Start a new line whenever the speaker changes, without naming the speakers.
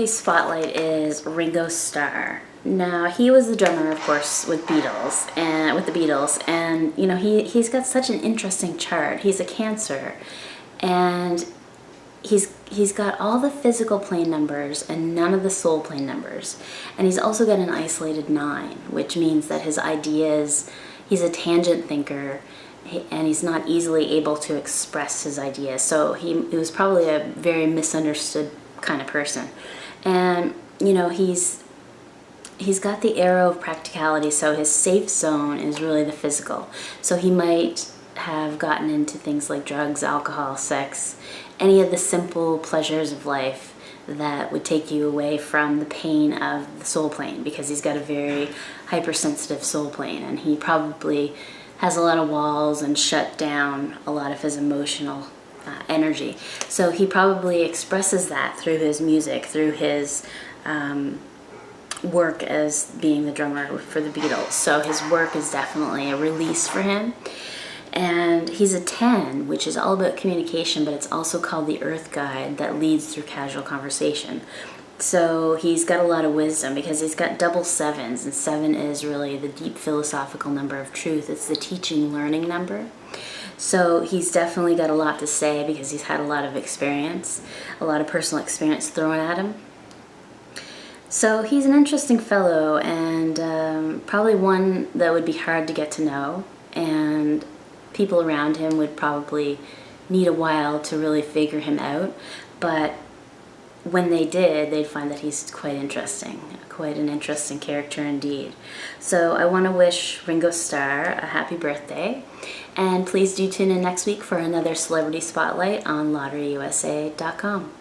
celebrity spotlight is Ringo Starr. Now, he was the drummer, of course, with the Beatles, and you know, he's got such an interesting chart. He's a Cancer, and he's got all the physical plane numbers and none of the soul plane numbers. And he's also got an isolated 9, which means that his ideas, he's a tangent thinker, and he's not easily able to express his ideas. So he was probably a very misunderstood kind of person. And you know, he's got the arrow of practicality, so his safe zone is really the physical. So he might have gotten into things like drugs, alcohol, sex, any of the simple pleasures of life that would take you away from the pain of the soul plane, because he's got a very hypersensitive soul plane, and he probably has a lot of walls and shut down a lot of his emotional energy. So he probably expresses that through his music, through his work as being the drummer for the Beatles. So his work is definitely a release for him. And he's a 10, which is all about communication, but it's also called the Earth Guide that leads through casual conversation. So he's got a lot of wisdom because he's got double 7s, and 7 is really the deep philosophical number of truth. It's the teaching, learning number. So he's definitely got a lot to say because he's had a lot of experience, a lot of personal experience thrown at him. So he's an interesting fellow, and probably one that would be hard to get to know, and people around him would probably need a while to really figure him out, but when they did, they'd find that he's quite interesting, quite an interesting character indeed. So I want to wish Ringo Starr a happy birthday, and please do tune in next week for another Celebrity Spotlight on LotteryUSA.com.